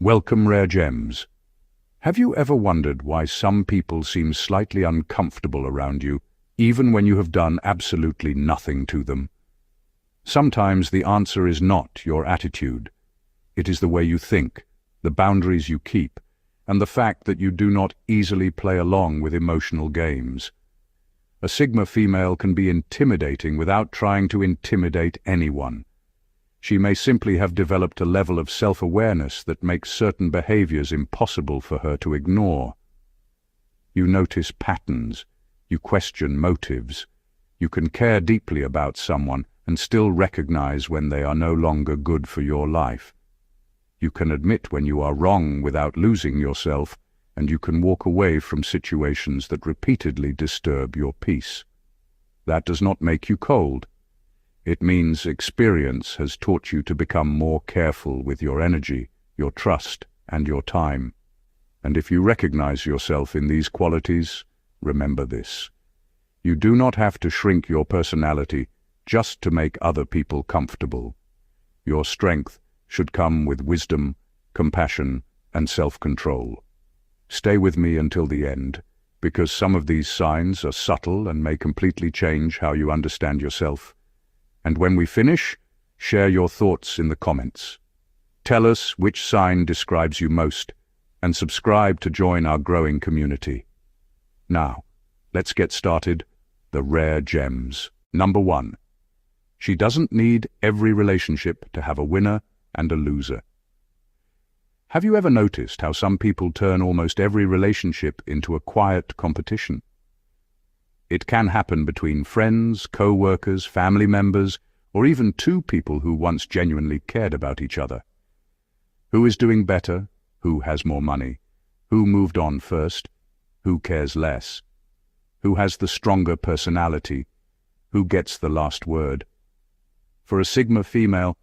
Welcome, rare gems. Have you ever wondered why some people seem slightly uncomfortable around you, even when you have done absolutely nothing to them? Sometimes the answer is not your attitude. It is the way you think, the boundaries you keep, and the fact that you do not easily play along with emotional games. A Sigma female can be intimidating without trying to intimidate anyone. She may simply have developed a level of self-awareness that makes certain behaviors impossible for her to ignore. You notice patterns, you question motives, you can care deeply about someone and still recognize when they are no longer good for your life. You can admit when you are wrong without losing yourself, and you can walk away from situations that repeatedly disturb your peace. That does not make you cold. It means experience has taught you to become more careful with your energy, your trust, and your time. And if you recognize yourself in these qualities, remember this. You do not have to shrink your personality just to make other people comfortable. Your strength should come with wisdom, compassion, and self-control. Stay with me until the end, because some of these signs are subtle and may completely change how you understand yourself. And when we finish, share your thoughts in the comments. Tell us which sign describes you most, and subscribe to join our growing community. Now, let's get started. The rare gems. Number 1. She doesn't need every relationship to have a winner and a loser. Have you ever noticed how some people turn almost every relationship into a quiet competition? It can happen between friends, co-workers, family members, or even two people who once genuinely cared about each other. Who is doing better? Who has more money? Who moved on first? Who cares less? Who has the stronger personality? Who gets the last word? For a Sigma female,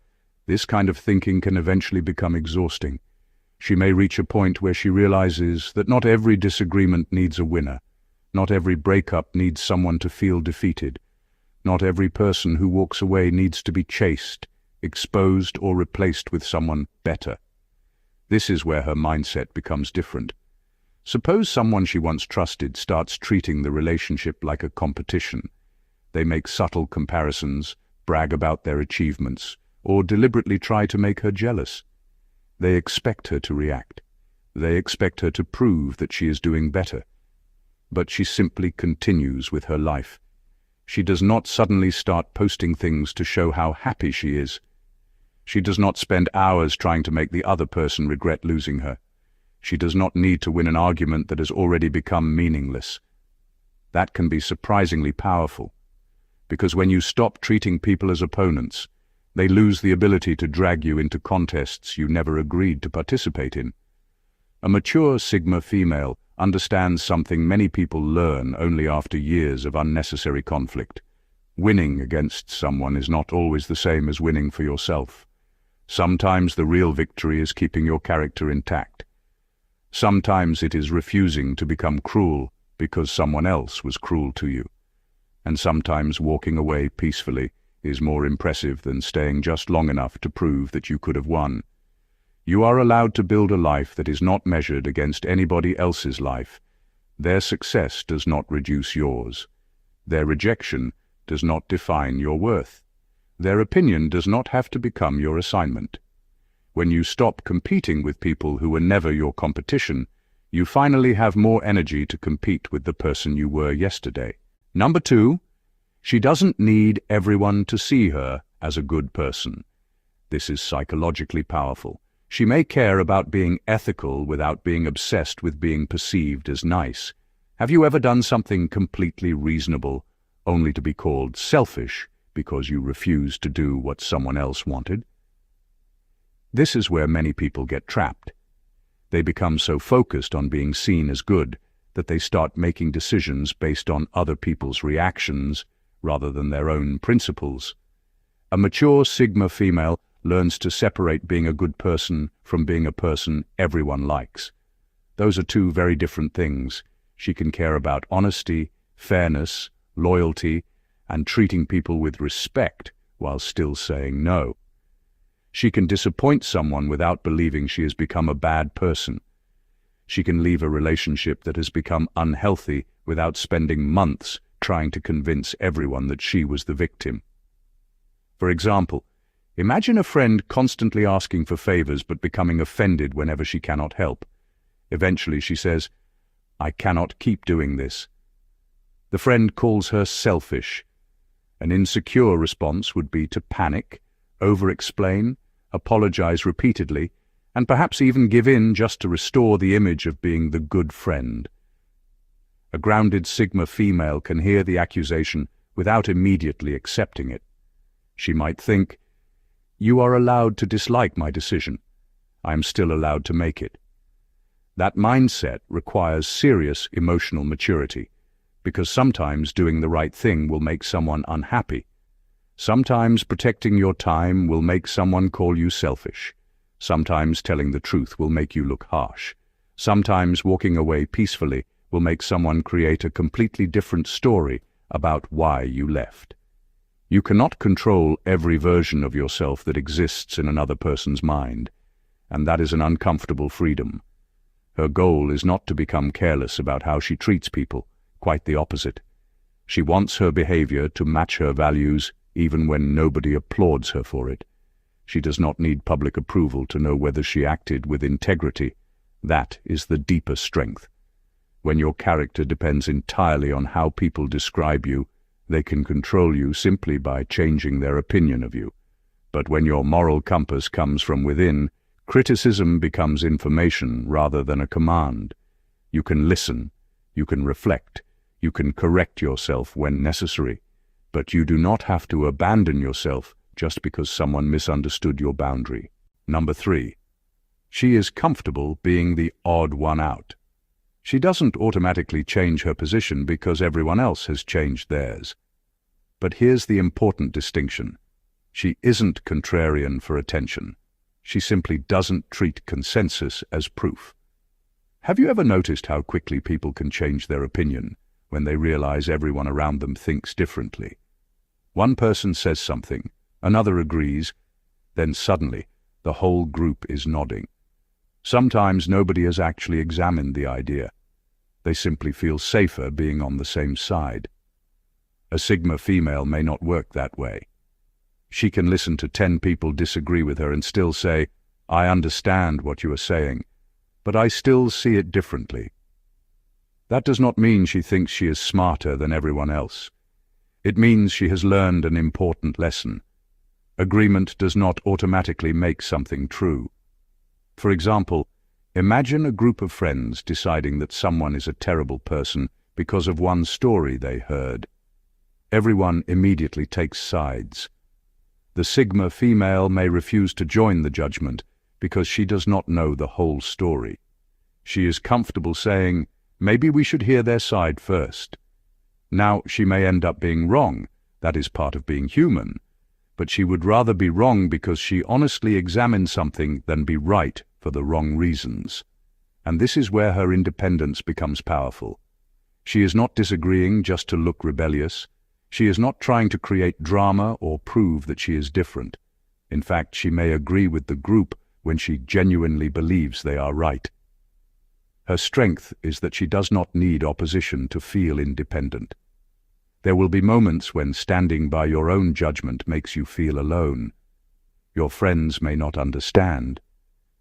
this kind of thinking can eventually become exhausting. She may reach a point where she realizes that not every disagreement needs a winner. Not every breakup needs someone to feel defeated. Not every person who walks away needs to be chased, exposed, or replaced with someone better. This is where her mindset becomes different. Suppose someone she once trusted starts treating the relationship like a competition. They make subtle comparisons, brag about their achievements, or deliberately try to make her jealous. They expect her to react. They expect her to prove that she is doing better. But she simply continues with her life. She does not suddenly start posting things to show how happy she is. She does not spend hours trying to make the other person regret losing her. She does not need to win an argument that has already become meaningless. That can be surprisingly powerful, because when you stop treating people as opponents, they lose the ability to drag you into contests you never agreed to participate in. A mature Sigma female understands something many people learn only after years of unnecessary conflict. Winning against someone is not always the same as winning for yourself. Sometimes the real victory is keeping your character intact. Sometimes it is refusing to become cruel because someone else was cruel to you. And sometimes walking away peacefully is more impressive than staying just long enough to prove that you could have won. You are allowed to build a life that is not measured against anybody else's life. Their success does not reduce yours. Their rejection does not define your worth. Their opinion does not have to become your assignment. When you stop competing with people who were never your competition, you finally have more energy to compete with the person you were yesterday. Number 2, she doesn't need everyone to see her as a good person. This is psychologically powerful. She may care about being ethical without being obsessed with being perceived as nice. Have you ever done something completely reasonable, only to be called selfish because you refused to do what someone else wanted? This is where many people get trapped. They become so focused on being seen as good that they start making decisions based on other people's reactions rather than their own principles. A mature Sigma female learns to separate being a good person from being a person everyone likes. Those are two very different things. She can care about honesty, fairness, loyalty, and treating people with respect while still saying no. She can disappoint someone without believing she has become a bad person. She can leave a relationship that has become unhealthy without spending months trying to convince everyone that she was the victim. For example, imagine a friend constantly asking for favors but becoming offended whenever she cannot help. Eventually she says, "I cannot keep doing this." The friend calls her selfish. An insecure response would be to panic, over-explain, apologize repeatedly, and perhaps even give in just to restore the image of being the good friend. A grounded Sigma female can hear the accusation without immediately accepting it. She might think, "You are allowed to dislike my decision. I am still allowed to make it." That mindset requires serious emotional maturity, because sometimes doing the right thing will make someone unhappy. Sometimes protecting your time will make someone call you selfish. Sometimes telling the truth will make you look harsh. Sometimes walking away peacefully will make someone create a completely different story about why you left. You cannot control every version of yourself that exists in another person's mind, and that is an uncomfortable freedom. Her goal is not to become careless about how she treats people, quite the opposite. She wants her behavior to match her values even when nobody applauds her for it. She does not need public approval to know whether she acted with integrity. That is the deeper strength. When your character depends entirely on how people describe you, they can control you simply by changing their opinion of you. But when your moral compass comes from within, criticism becomes information rather than a command. You can listen, you can reflect, you can correct yourself when necessary, but you do not have to abandon yourself just because someone misunderstood your boundary. Number 3. She is comfortable being the odd one out. She doesn't automatically change her position because everyone else has changed theirs. But here's the important distinction. She isn't contrarian for attention. She simply doesn't treat consensus as proof. Have you ever noticed how quickly people can change their opinion when they realize everyone around them thinks differently? One person says something, another agrees, then suddenly the whole group is nodding. Sometimes nobody has actually examined the idea. They simply feel safer being on the same side. A Sigma female may not work that way. She can listen to 10 people disagree with her and still say, "I understand what you are saying, but I still see it differently." That does not mean she thinks she is smarter than everyone else. It means she has learned an important lesson. Agreement does not automatically make something true. For example, imagine a group of friends deciding that someone is a terrible person because of one story they heard. Everyone immediately takes sides. The Sigma female may refuse to join the judgment because she does not know the whole story. She is comfortable saying, "Maybe we should hear their side first." Now, she may end up being wrong. That is part of being human. But she would rather be wrong because she honestly examined something than be right for the wrong reasons. And this is where her independence becomes powerful. She is not disagreeing just to look rebellious. She is not trying to create drama or prove that she is different. In fact, she may agree with the group when she genuinely believes they are right. Her strength is that she does not need opposition to feel independent. There will be moments when standing by your own judgment makes you feel alone. Your friends may not understand.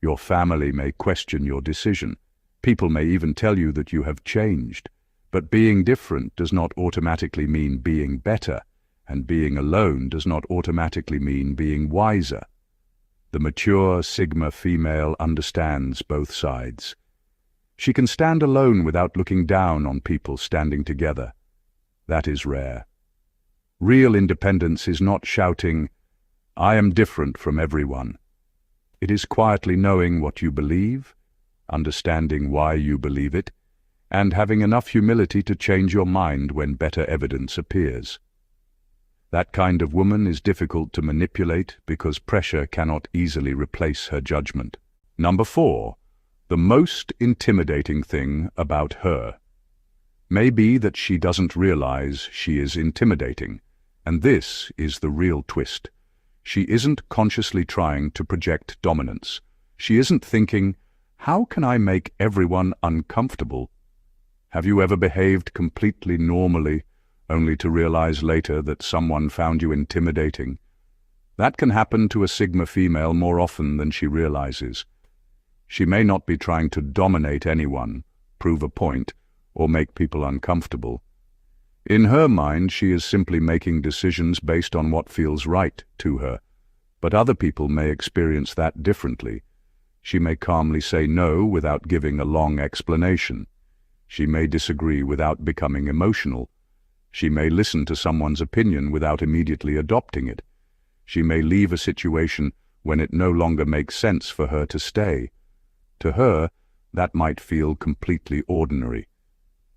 Your family may question your decision. People may even tell you that you have changed. But being different does not automatically mean being better, and being alone does not automatically mean being wiser. The mature Sigma female understands both sides. She can stand alone without looking down on people standing together. That is rare. Real independence is not shouting, "I am different from everyone." It is quietly knowing what you believe, understanding why you believe it, and having enough humility to change your mind when better evidence appears. That kind of woman is difficult to manipulate because pressure cannot easily replace her judgment. Number 4. The most intimidating thing about her may be that she doesn't realize she is intimidating, and this is the real twist. She isn't consciously trying to project dominance. She isn't thinking, how can I make everyone uncomfortable? Have you ever behaved completely normally, only to realize later that someone found you intimidating? That can happen to a Sigma female more often than she realizes. She may not be trying to dominate anyone, prove a point, or make people uncomfortable. In her mind, she is simply making decisions based on what feels right to her, but other people may experience that differently. She may calmly say no without giving a long explanation. She may disagree without becoming emotional. She may listen to someone's opinion without immediately adopting it. She may leave a situation when it no longer makes sense for her to stay. To her, that might feel completely ordinary.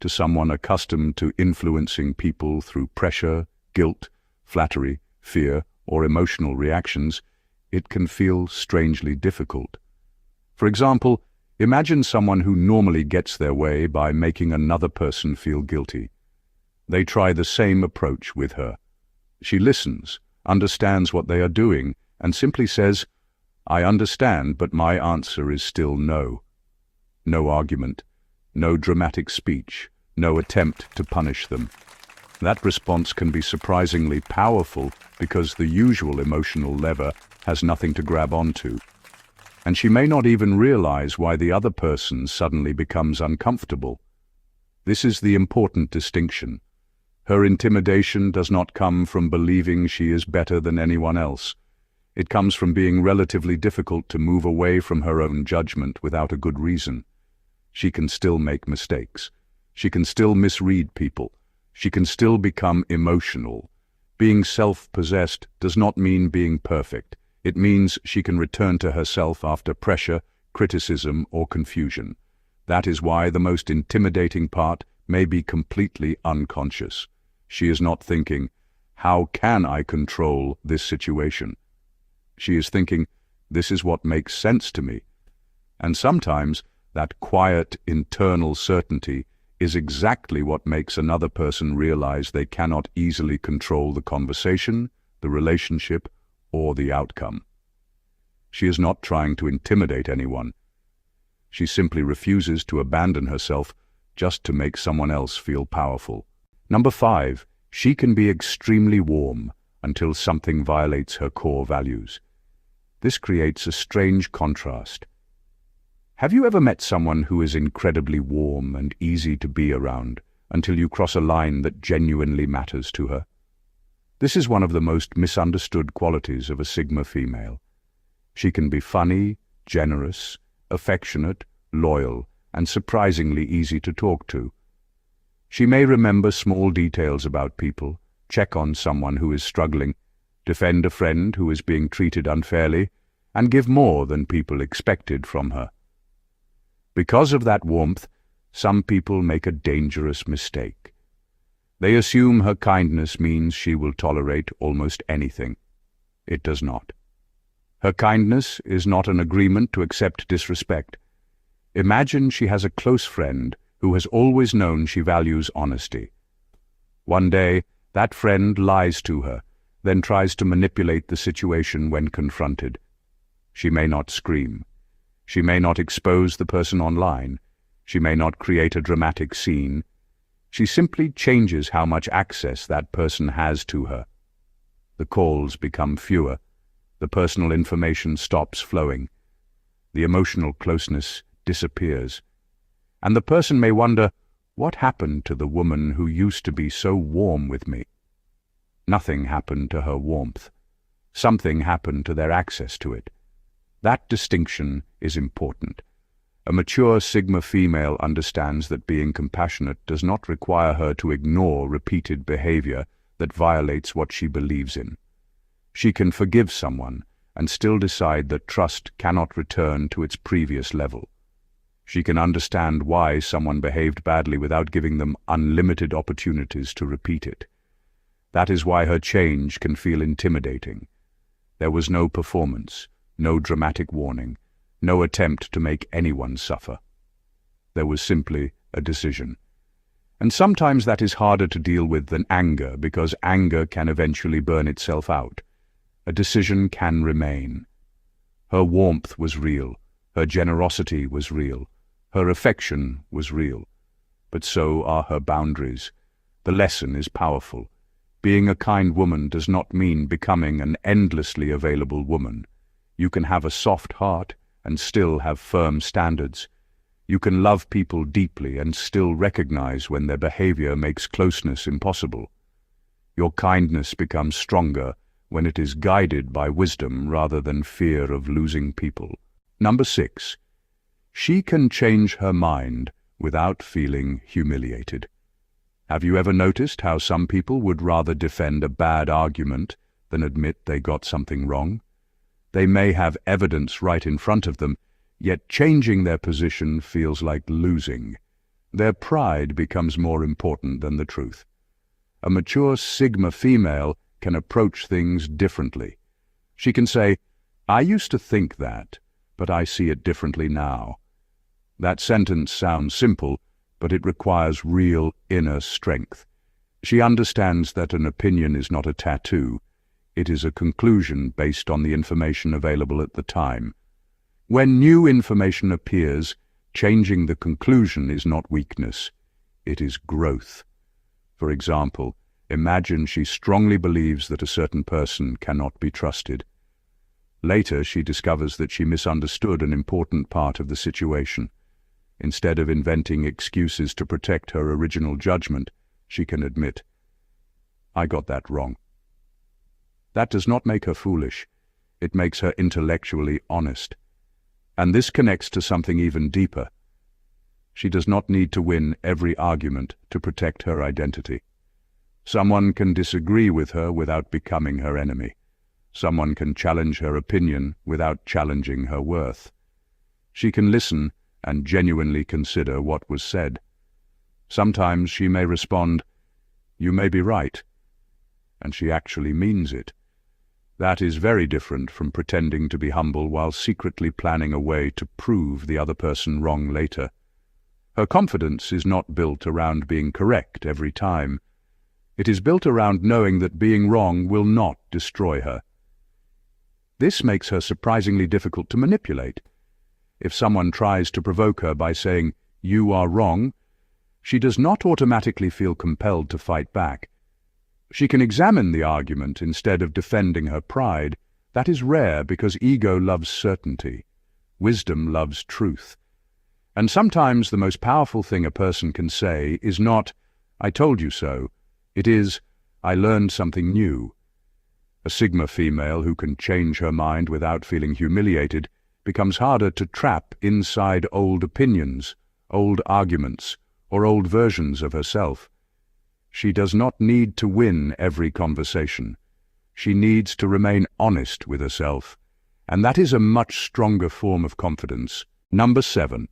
To someone accustomed to influencing people through pressure, guilt, flattery, fear, or emotional reactions, it can feel strangely difficult. For example, imagine someone who normally gets their way by making another person feel guilty. They try the same approach with her. She listens, understands what they are doing, and simply says, "I understand, but my answer is still no." No argument, no dramatic speech, no attempt to punish them. That response can be surprisingly powerful because the usual emotional lever has nothing to grab onto. And she may not even realize why the other person suddenly becomes uncomfortable. This is the important distinction. Her intimidation does not come from believing she is better than anyone else. It comes from being relatively difficult to move away from her own judgment without a good reason. She can still make mistakes. She can still misread people. She can still become emotional. Being self-possessed does not mean being perfect. It means she can return to herself after pressure, criticism, or confusion. That is why the most intimidating part may be completely unconscious. She is not thinking, how can I control this situation? She is thinking, this is what makes sense to me. And sometimes that quiet internal certainty is exactly what makes another person realize they cannot easily control the conversation, the relationship, or the outcome. She is not trying to intimidate anyone. She simply refuses to abandon herself just to make someone else feel powerful. Number 5, she can be extremely warm until something violates her core values. This creates a strange contrast. Have you ever met someone who is incredibly warm and easy to be around until you cross a line that genuinely matters to her? This is one of the most misunderstood qualities of a Sigma female. She can be funny, generous, affectionate, loyal, and surprisingly easy to talk to. She may remember small details about people, check on someone who is struggling, defend a friend who is being treated unfairly, and give more than people expected from her. Because of that warmth, some people make a dangerous mistake. They assume her kindness means she will tolerate almost anything. It does not. Her kindness is not an agreement to accept disrespect. Imagine she has a close friend who has always known she values honesty. One day, that friend lies to her, then tries to manipulate the situation when confronted. She may not scream. She may not expose the person online. She may not create a dramatic scene. She simply changes how much access that person has to her. The calls become fewer. The personal information stops flowing. The emotional closeness disappears. And the person may wonder, what happened to the woman who used to be so warm with me? Nothing happened to her warmth. Something happened to their access to it. That distinction is important. A mature Sigma female understands that being compassionate does not require her to ignore repeated behavior that violates what she believes in. She can forgive someone and still decide that trust cannot return to its previous level. She can understand why someone behaved badly without giving them unlimited opportunities to repeat it. That is why her change can feel intimidating. There was no performance, no dramatic warning, no attempt to make anyone suffer. There was simply a decision. And sometimes that is harder to deal with than anger, because anger can eventually burn itself out. a decision can remain. Her warmth was real, her generosity was real, her affection was real. But so are her boundaries. The lesson is powerful. Being a kind woman does not mean becoming an endlessly available woman. You can have a soft heart and still have firm standards. You can love people deeply and still recognize when their behavior makes closeness impossible. Your kindness becomes stronger when it is guided by wisdom rather than fear of losing people. Number 6. She can change her mind without feeling humiliated. Have you ever noticed how some people would rather defend a bad argument than admit they got something wrong? They may have evidence right in front of them, yet changing their position feels like losing. Their pride becomes more important than the truth. A mature Sigma female can approach things differently. She can say, "I used to think that, but I see it differently now." That sentence sounds simple, but it requires real inner strength. She understands that an opinion is not a tattoo. It is a conclusion based on the information available at the time. When new information appears, changing the conclusion is not weakness. It is growth. For example, imagine she strongly believes that a certain person cannot be trusted. Later, she discovers that she misunderstood an important part of the situation. Instead of inventing excuses to protect her original judgment, she can admit, "I got that wrong." That does not make her foolish. It makes her intellectually honest. And this connects to something even deeper. She does not need to win every argument to protect her identity. Someone can disagree with her without becoming her enemy. Someone can challenge her opinion without challenging her worth. She can listen and genuinely consider what was said. Sometimes she may respond, "You may be right," and she actually means it. That is very different from pretending to be humble while secretly planning a way to prove the other person wrong later. Her confidence is not built around being correct every time. It is built around knowing that being wrong will not destroy her. This makes her surprisingly difficult to manipulate. If someone tries to provoke her by saying, "You are wrong," she does not automatically feel compelled to fight back. She can examine the argument instead of defending her pride. That is rare because ego loves certainty. Wisdom loves truth. And sometimes the most powerful thing a person can say is not, "I told you so." It is, "I learned something new." A Sigma female who can change her mind without feeling humiliated becomes harder to trap inside old opinions, old arguments, or old versions of herself. She does not need to win every conversation. She needs to remain honest with herself, and that is a much stronger form of confidence. Number 7.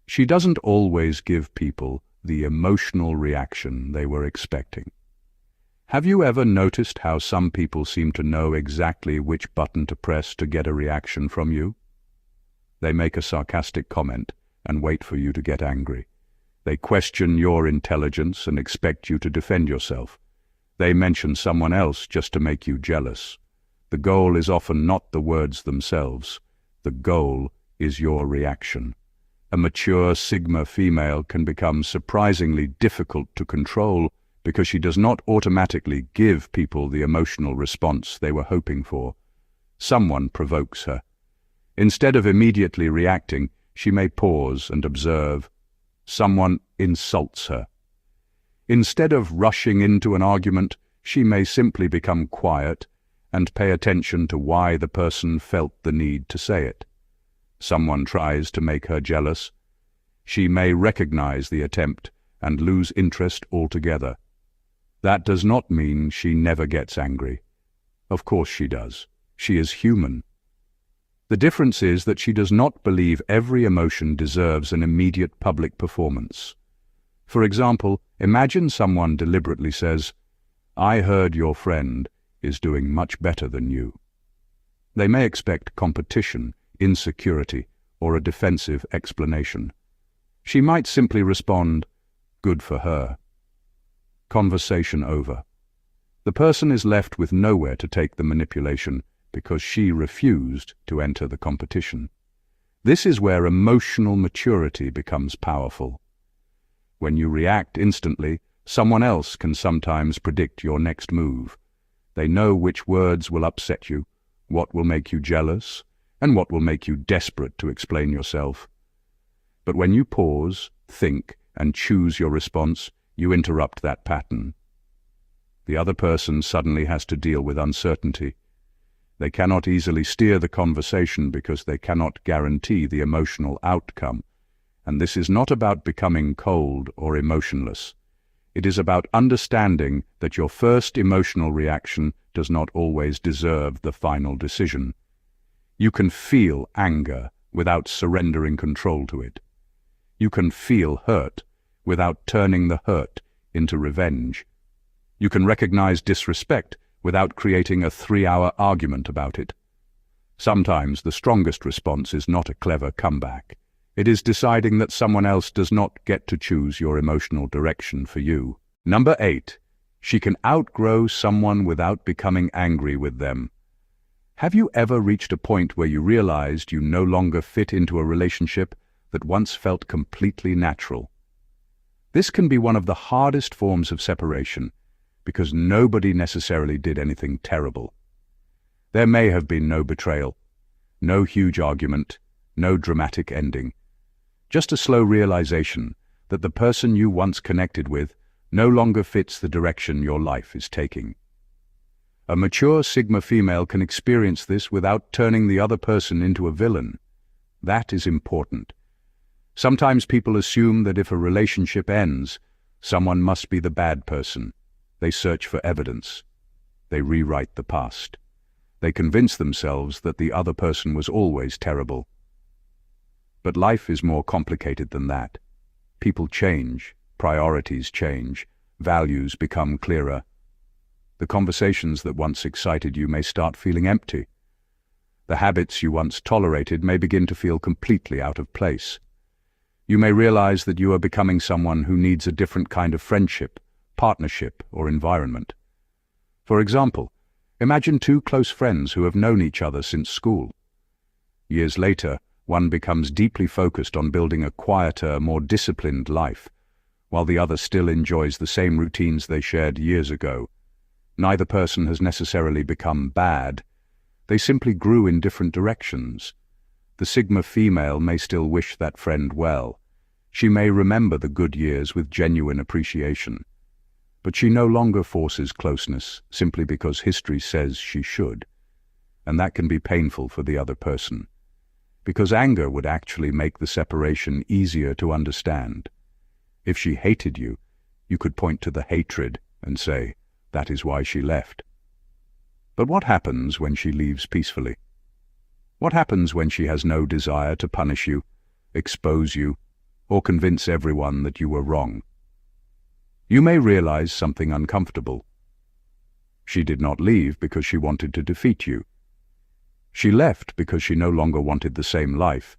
She doesn't always give people the emotional reaction they were expecting. Have you ever noticed how some people seem to know exactly which button to press to get a reaction from you? They make a sarcastic comment and wait for you to get angry. They question your intelligence and expect you to defend yourself. They mention someone else just to make you jealous. The goal is often not the words themselves. The goal is your reaction. A mature Sigma female can become surprisingly difficult to control because she does not automatically give people the emotional response they were hoping for. Someone provokes her. Instead of immediately reacting, she may pause and observe. Someone insults her. Instead of rushing into an argument, she may simply become quiet and pay attention to why the person felt the need to say it. Someone tries to make her jealous. She may recognize the attempt and lose interest altogether. That does not mean she never gets angry. Of course she does. She is human. The difference is that she does not believe every emotion deserves an immediate public performance. For example, imagine someone deliberately says, "I heard your friend is doing much better than you." They may expect competition, insecurity, or a defensive explanation. She might simply respond, "Good for her." Conversation over. The person is left with nowhere to take the manipulation because she refused to enter the competition. This is where emotional maturity becomes powerful. When you react instantly, someone else can sometimes predict your next move. They know which words will upset you, what will make you jealous, and what will make you desperate to explain yourself. But when you pause, think, and choose your response, you interrupt that pattern. The other person suddenly has to deal with uncertainty. They cannot easily steer the conversation because they cannot guarantee the emotional outcome. And this is not about becoming cold or emotionless. It is about understanding that your first emotional reaction does not always deserve the final decision. You can feel anger without surrendering control to it. You can feel hurt without turning the hurt into revenge. You can recognize disrespect without creating a 3-hour argument about it. Sometimes the strongest response is not a clever comeback. It is deciding that someone else does not get to choose your emotional direction for you. Number 8. She can outgrow someone without becoming angry with them. Have you ever reached a point where you realized you no longer fit into a relationship that once felt completely natural? This can be one of the hardest forms of separation, because nobody necessarily did anything terrible. There may have been no betrayal, no huge argument, no dramatic ending. Just a slow realization that the person you once connected with no longer fits the direction your life is taking. A mature Sigma female can experience this without turning the other person into a villain. That is important. Sometimes people assume that if a relationship ends, someone must be the bad person. They search for evidence. They rewrite the past. They convince themselves that the other person was always terrible. But life is more complicated than that. People change, priorities change, values become clearer. The conversations that once excited you may start feeling empty. The habits you once tolerated may begin to feel completely out of place. You may realize that you are becoming someone who needs a different kind of friendship, partnership, or environment. For example, imagine 2 close friends who have known each other since school. Years later, one becomes deeply focused on building a quieter, more disciplined life, while the other still enjoys the same routines they shared years ago. Neither person has necessarily become bad. They simply grew in different directions. The Sigma female may still wish that friend well. She may remember the good years with genuine appreciation. But she no longer forces closeness simply because history says she should. And that can be painful for the other person, because anger would actually make the separation easier to understand. If she hated you, you could point to the hatred and say, that is why she left. But what happens when she leaves peacefully? What happens when she has no desire to punish you, expose you, or convince everyone that you were wrong? You may realize something uncomfortable. She did not leave because she wanted to defeat you. She left because she no longer wanted the same life.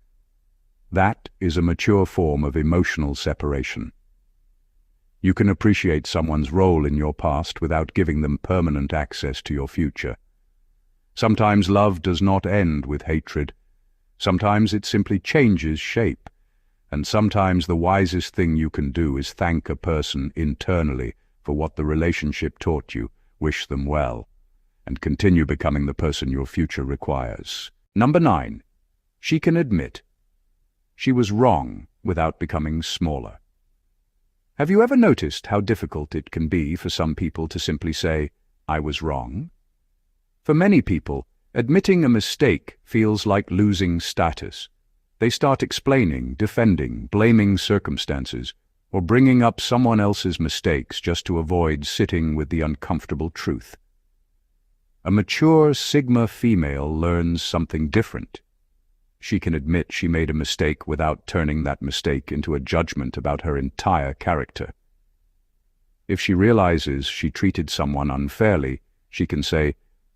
That is a mature form of emotional separation. You can appreciate someone's role in your past without giving them permanent access to your future. Sometimes love does not end with hatred. Sometimes it simply changes shape. And sometimes the wisest thing you can do is thank a person internally for what the relationship taught you, wish them well, and continue becoming the person your future requires. Number 9. She can admit she was wrong without becoming smaller. Have you ever noticed how difficult it can be for some people to simply say, I was wrong? For many people, admitting a mistake feels like losing status. They start explaining, defending, blaming circumstances, or bringing up someone else's mistakes just to avoid sitting with the uncomfortable truth. A mature Sigma female learns something different. She can admit she made a mistake without turning that mistake into a judgment about her entire character. If she realizes she treated someone unfairly, she can say,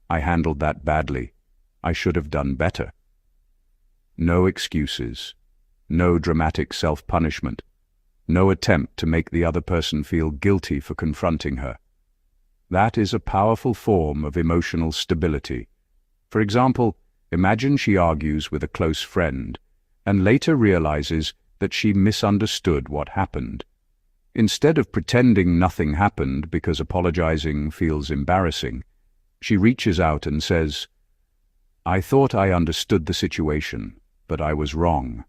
I handled that badly. I should have done better. No excuses, no dramatic self-punishment, no attempt to make the other person feel guilty for confronting her. That is a powerful form of emotional stability. For example, imagine she argues with a close friend and later realizes that she misunderstood what happened. Instead of pretending nothing happened because apologizing feels embarrassing, she reaches out and says, "I thought I understood the situation, but I was wrong.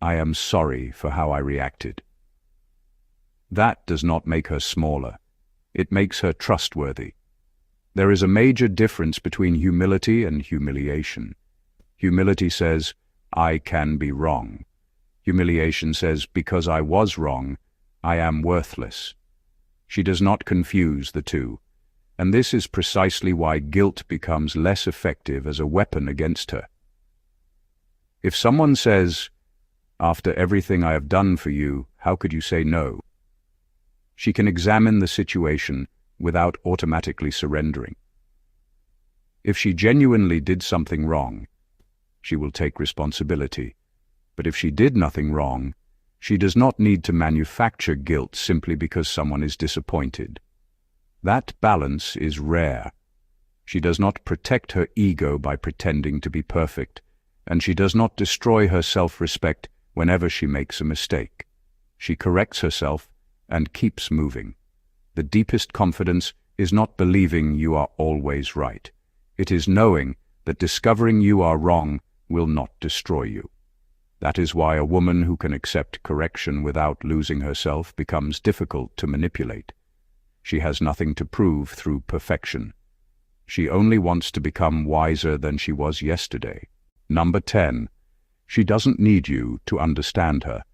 I am sorry for how I reacted." That does not make her smaller. It makes her trustworthy. There is a major difference between humility and humiliation. Humility says, "I can be wrong." Humiliation says, "Because I was wrong, I am worthless." She does not confuse the two, and this is precisely why guilt becomes less effective as a weapon against her. If someone says, "After everything I have done for you, how could you say no?" she can examine the situation without automatically surrendering. If she genuinely did something wrong, she will take responsibility. But if she did nothing wrong, she does not need to manufacture guilt simply because someone is disappointed. That balance is rare. She does not protect her ego by pretending to be perfect, and she does not destroy her self-respect whenever she makes a mistake. She corrects herself and keeps moving. The deepest confidence is not believing you are always right. It is knowing that discovering you are wrong will not destroy you. That is why a woman who can accept correction without losing herself becomes difficult to manipulate. She has nothing to prove through perfection. She only wants to become wiser than she was yesterday. Number 10. She doesn't need you to understand her,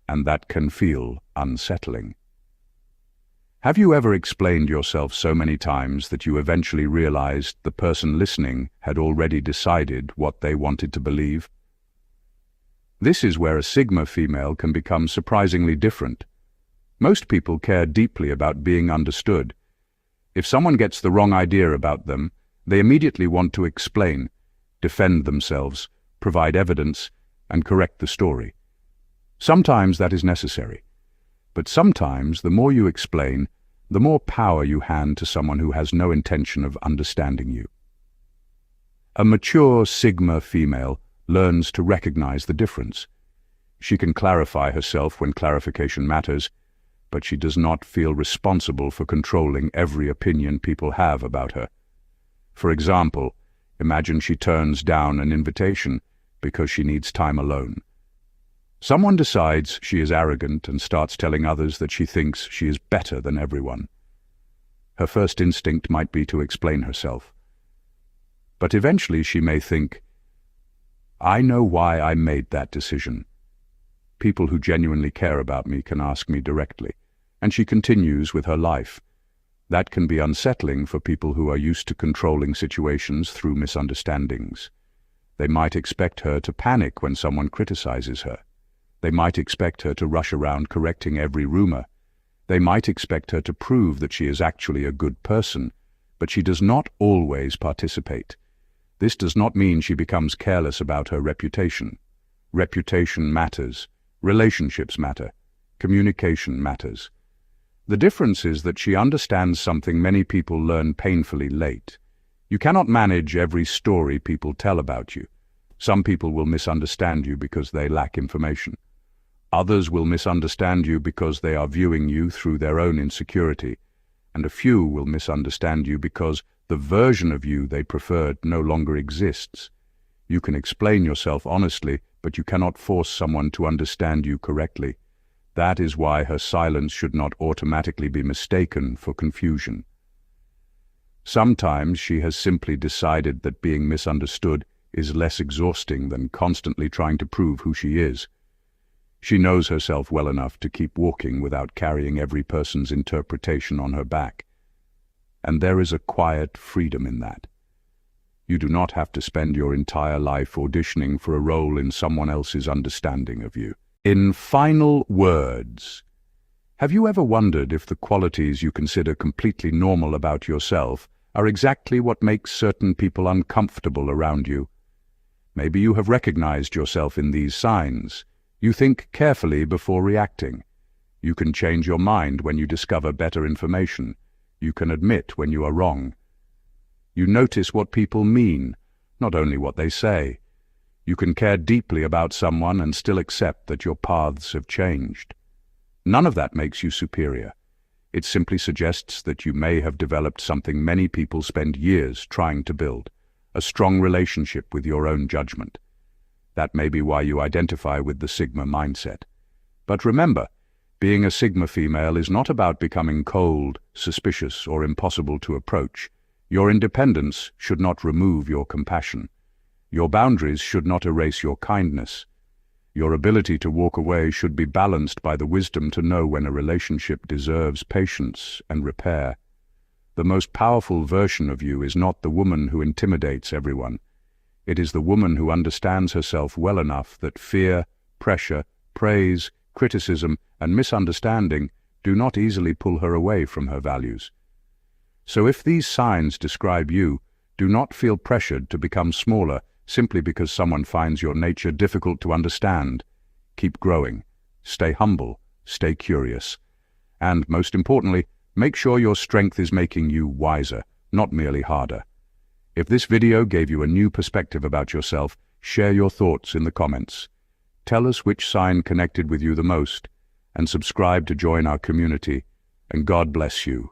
and that can feel unsettling. Have you ever explained yourself so many times that you eventually realized the person listening had already decided what they wanted to believe? This is where a Sigma female can become surprisingly different. Most people care deeply about being understood. If someone gets the wrong idea about them, they immediately want to explain, defend themselves, provide evidence, and correct the story. Sometimes that is necessary. But sometimes the more you explain, the more power you hand to someone who has no intention of understanding you. A mature Sigma female learns to recognize the difference. She can clarify herself when clarification matters, but she does not feel responsible for controlling every opinion people have about her. For example, imagine she turns down an invitation because she needs time alone. Someone decides she is arrogant and starts telling others that she thinks she is better than everyone. Her first instinct might be to explain herself. But eventually she may think, "I know why I made that decision. People who genuinely care about me can ask me directly," and she continues with her life. That can be unsettling for people who are used to controlling situations through misunderstandings. They might expect her to panic when someone criticizes her. They might expect her to rush around correcting every rumor. They might expect her to prove that she is actually a good person, but she does not always participate. This does not mean she becomes careless about her reputation. Reputation matters. Relationships matter. Communication matters. The difference is that she understands something many people learn painfully late. You cannot manage every story people tell about you. Some people will misunderstand you because they lack information. Others will misunderstand you because they are viewing you through their own insecurity, and a few will misunderstand you because the version of you they preferred no longer exists. You can explain yourself honestly, but you cannot force someone to understand you correctly. That is why her silence should not automatically be mistaken for confusion. Sometimes she has simply decided that being misunderstood is less exhausting than constantly trying to prove who she is. She knows herself well enough to keep walking without carrying every person's interpretation on her back. And there is a quiet freedom in that. You do not have to spend your entire life auditioning for a role in someone else's understanding of you. In final words, have you ever wondered if the qualities you consider completely normal about yourself are exactly what makes certain people uncomfortable around you? Maybe you have recognized yourself in these signs. You think carefully before reacting. You can change your mind when you discover better information. You can admit when you are wrong. You notice what people mean, not only what they say. You can care deeply about someone and still accept that your paths have changed. None of that makes you superior. It simply suggests that you may have developed something many people spend years trying to build, a strong relationship with your own judgment. That may be why you identify with the Sigma mindset. But remember, being a Sigma female is not about becoming cold, suspicious, or impossible to approach. Your independence should not remove your compassion. Your boundaries should not erase your kindness. Your ability to walk away should be balanced by the wisdom to know when a relationship deserves patience and repair. The most powerful version of you is not the woman who intimidates everyone. It is the woman who understands herself well enough that fear, pressure, praise, criticism, and misunderstanding do not easily pull her away from her values. So if these signs describe you, do not feel pressured to become smaller simply because someone finds your nature difficult to understand. Keep growing, stay humble, stay curious, and most importantly, make sure your strength is making you wiser, not merely harder. If this video gave you a new perspective about yourself, share your thoughts in the comments. Tell us which sign connected with you the most, and subscribe to join our community, and God bless you.